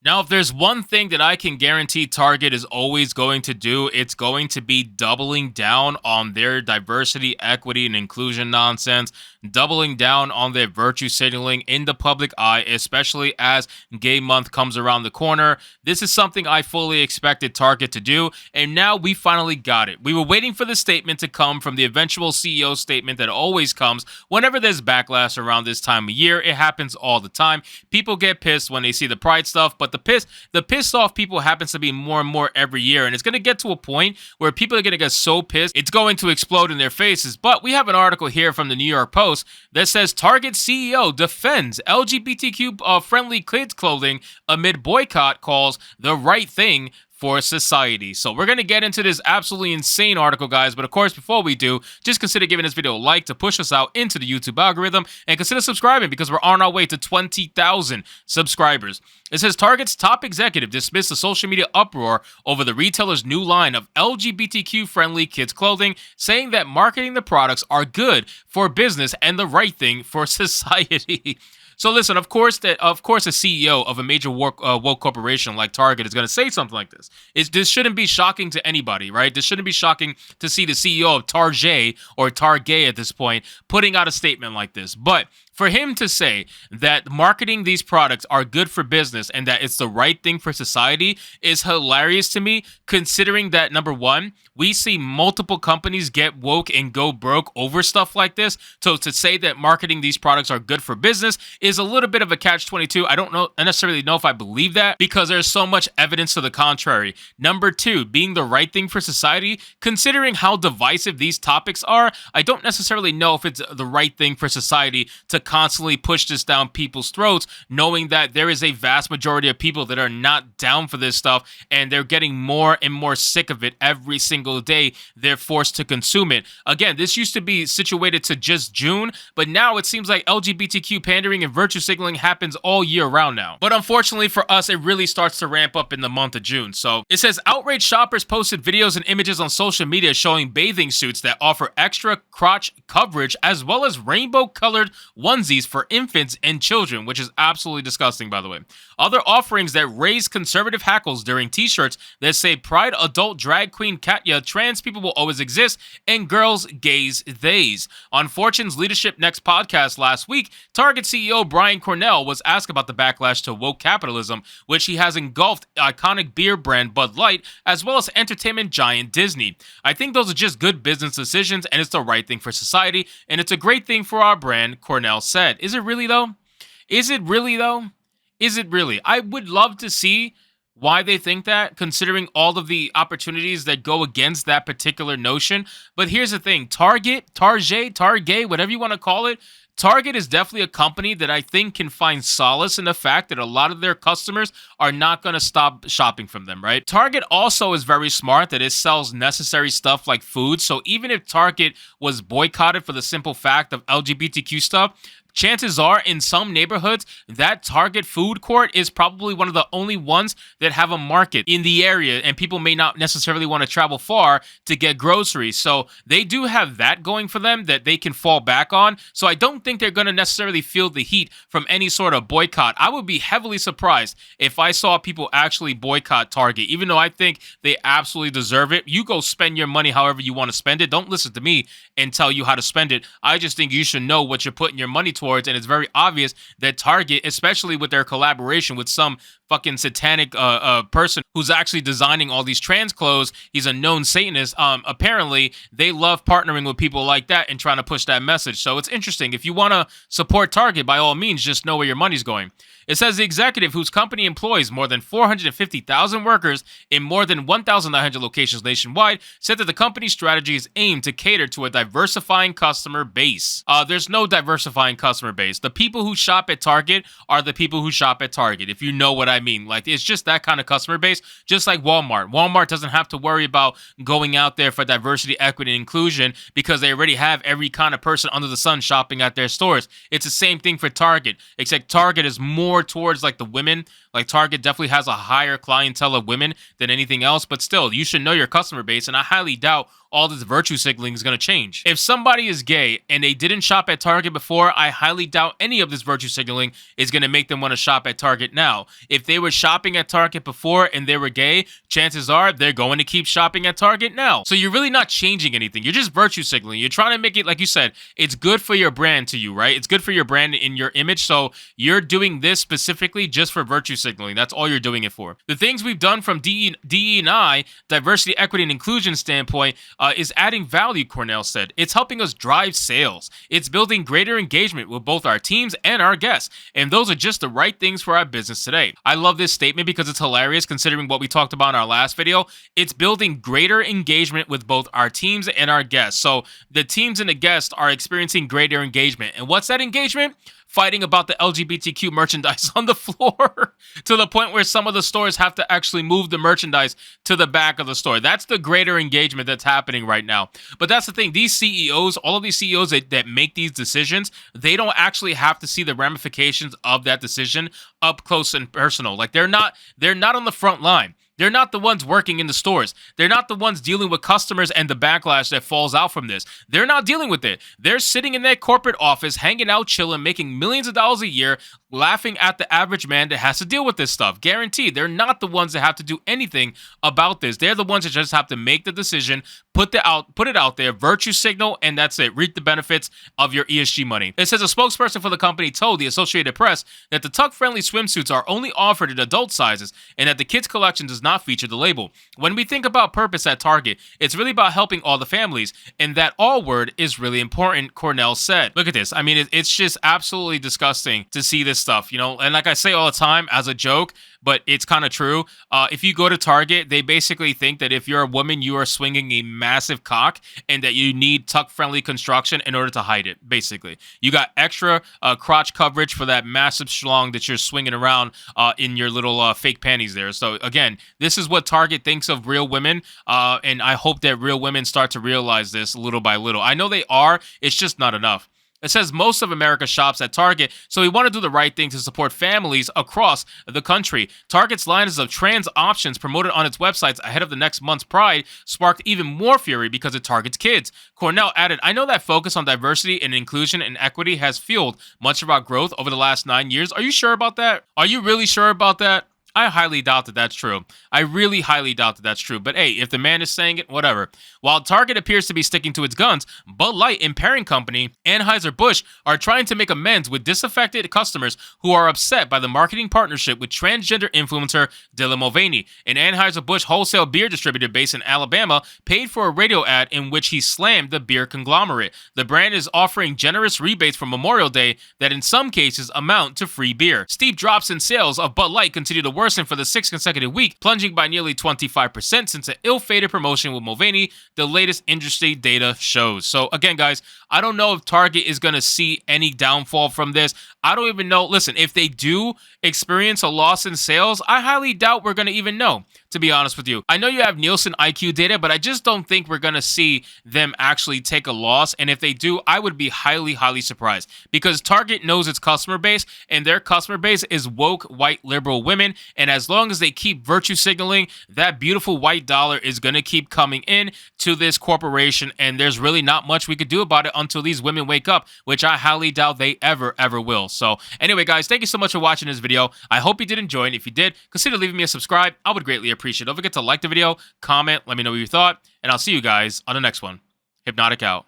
Now, if there's one thing that I can guarantee Target is always going to do, it's going to be doubling down on their diversity, equity, and inclusion nonsense, doubling down on their virtue signaling in the public eye, especially as Gay Month comes around the corner. This is something I fully expected Target to do, and now we finally got it. We were waiting for the statement to come from the eventual CEO statement that always comes whenever there's backlash around this time of year. It happens all the time. People get pissed when they see the Pride stuff, but the pissed off people happens to be more and more every year, and it's going to get to a point where people are going to get so pissed it's going to explode in their faces. But we have an article here from the New York Post that says Target CEO defends LGBTQ friendly kids clothing amid boycott, calls the right thing for society. So we're going to get into this absolutely insane article, guys. But of course, before we do, just consider giving this video a like to push us out into the YouTube algorithm, and consider subscribing because we're on our way to 20,000 subscribers. It says Target's top executive dismissed the social media uproar over the retailer's new line of LGBTQ-friendly kids clothing, saying that marketing the products are good for business and the right thing for society. So listen, of course, a CEO of a major woke corporation like Target is going to say something like this. This shouldn't be shocking to anybody, right? This shouldn't be shocking to see the CEO of Target or Target at this point putting out a statement like this. But for him to say that marketing these products are good for business and that it's the right thing for society is hilarious to me, considering that, number one, we see multiple companies get woke and go broke over stuff like this. So to say that marketing these products are good for business is a little bit of a catch-22. I necessarily know if I believe that because there's so much evidence to the contrary. Number two, being the right thing for society, considering how divisive these topics are, I don't necessarily know if it's the right thing for society to constantly push this down people's throats, knowing that there is a vast majority of people that are not down for this stuff, and they're getting more and more sick of it every single day they're forced to consume it. Again, this used to be situated to just June, but now it seems like LGBTQ pandering and virtue signaling happens all year round now. But unfortunately for us, it really starts to ramp up in the month of June. So it says outraged shoppers posted videos and images on social media showing bathing suits that offer extra crotch coverage as well as rainbow-colored onesies for infants and children, which is absolutely disgusting, by the way. Other offerings that raise conservative hackles during t-shirts that say Pride Adult Drag Queen Katya, trans people will always exist, and girls, gays, theys. On Fortune's Leadership Next podcast last week, Target CEO Brian Cornell was asked about the backlash to woke capitalism, which he has engulfed iconic beer brand Bud Light, as well as entertainment giant Disney. I think those are just good business decisions, and it's the right thing for society, and it's a great thing for our brand, Cornell said. Is it really, though? Is it really, though? Is it really? I would love to see why they think that, considering all of the opportunities that go against that particular notion. But here's the thing. Target, whatever you want to call it, Target is definitely a company that I think can find solace in the fact that a lot of their customers are not going to stop shopping from them, right? Target also is very smart that it sells necessary stuff like food. So even if Target was boycotted for the simple fact of LGBTQ stuff, chances are in some neighborhoods that Target food court is probably one of the only ones that have a market in the area, and people may not necessarily want to travel far to get groceries. So they do have that going for them that they can fall back on. So I don't think they're going to necessarily feel the heat from any sort of boycott. I would be heavily surprised if I saw people actually boycott Target, even though I think they absolutely deserve it. You go spend your money however you want to spend it. Don't listen to me and tell you how to spend it. I just think you should know what you're putting your money towards. And it's very obvious that Target, especially with their collaboration with some fucking satanic person who's actually designing all these trans clothes, he's a known Satanist. Apparently, they love partnering with people like that and trying to push that message. So it's interesting. If you want to support Target, by all means, just know where your money's going. It says the executive, whose company employs more than 450,000 workers in more than 1,900 locations nationwide, said that the company's strategy is aimed to cater to a diversifying customer base. There's no diversifying customer base. The people who shop at Target are the people who shop at Target, if you know what I mean. Like, it's just that kind of customer base, just like Walmart. Walmart doesn't have to worry about going out there for diversity, equity, and inclusion because they already have every kind of person under the sun shopping at their stores. It's the same thing for Target, except Target is more towards like the women, Like Target definitely has a higher clientele of women than anything else, but still, you should know your customer base, and I highly doubt all this virtue signaling is going to change. If somebody is gay and they didn't shop at Target before, I highly doubt any of this virtue signaling is going to make them want to shop at Target now. If they were shopping at Target before and they were gay, chances are they're going to keep shopping at Target now. So you're really not changing anything. You're just virtue signaling. You're trying to make it, like you said, it's good for your brand to you, right? It's good for your brand in your image. So you're doing this specifically just for virtue signaling. That's all you're doing it for. The things we've done from DE&I, diversity, equity, and inclusion standpoint, is adding value, Cornell said. It's helping us drive sales. It's building greater engagement with both our teams and our guests. And those are just the right things for our business today. I love this statement because it's hilarious considering what we talked about in our last video. It's building greater engagement with both our teams and our guests. So the teams and the guests are experiencing greater engagement. And what's that engagement? Fighting about the LGBTQ merchandise on the floor to the point where some of the stores have to actually move the merchandise to the back of the store. That's the greater engagement that's happening right now. But that's the thing. These CEOs, all of these CEOs that make these decisions, they don't actually have to see the ramifications of that decision up close and personal. Like they're not on the front line. They're not the ones working in the stores. They're not the ones dealing with customers and the backlash that falls out from this. They're not dealing with it. They're sitting in their corporate office, hanging out, chilling, making millions of dollars a year, laughing at the average man that has to deal with this stuff. Guaranteed. They're not the ones that have to do anything about this. They're the ones that just have to make the decision, put it out there, virtue signal, and that's it. Reap the benefits of your ESG money. It says a spokesperson for the company told the Associated Press that the tuck-friendly swimsuits are only offered in adult sizes and that the kids collection does not feature the label. When we think about purpose at Target, it's really about helping all the families, and that all word is really important, Cornell said. Look at this. I mean, it's just absolutely disgusting to see this stuff, you know, and like I say all the time as a joke, but it's kind of true. If you go to Target, they basically think that if you're a woman, you are swinging a massive cock and that you need tuck-friendly construction in order to hide it, basically. You got extra crotch coverage for that massive schlong that you're swinging around in your little fake panties there. So, again, this is what Target thinks of real women, and I hope that real women start to realize this little by little. I know they are. It's just not enough. It says most of America shops at Target, so we want to do the right thing to support families across the country. Target's lines of trans options promoted on its websites ahead of the next month's Pride sparked even more fury because it targets kids. Cornell added, I know that focus on diversity and inclusion and equity has fueled much of our growth over the last 9 years. Are you sure about that? Are you really sure about that? I highly doubt that that's true. I really highly doubt that that's true. But hey, if the man is saying it, whatever. While Target appears to be sticking to its guns, Bud Light and parent company Anheuser-Busch are trying to make amends with disaffected customers who are upset by the marketing partnership with transgender influencer Dylan Mulvaney. An Anheuser-Busch wholesale beer distributor based in Alabama paid for a radio ad in which he slammed the beer conglomerate. The brand is offering generous rebates for Memorial Day that in some cases amount to free beer. Steep drops in sales of Bud Light continue to worsen for the 6th consecutive week, plunging by nearly 25% since an ill-fated promotion with Mulvaney, the latest industry data shows. So again, guys, I don't know if Target is going to see any downfall from this. I don't even know. Listen, if they do experience a loss in sales, I highly doubt we're going to even know, to be honest with you. I know you have Nielsen IQ data, but I just don't think we're going to see them actually take a loss. And if they do, I would be highly, highly surprised because Target knows its customer base, and their customer base is woke, white, liberal women. And as long as they keep virtue signaling, that beautiful white dollar is going to keep coming in to this corporation. And there's really not much we could do about it until these women wake up, which I highly doubt they ever will. So anyway, guys, thank you so much for watching this video. I hope you did enjoy it. If you did, consider leaving me a subscribe. I would greatly appreciate it. Don't forget to like the video, comment, let me know what you thought, and I'll see you guys on the next one. Hypnotic out.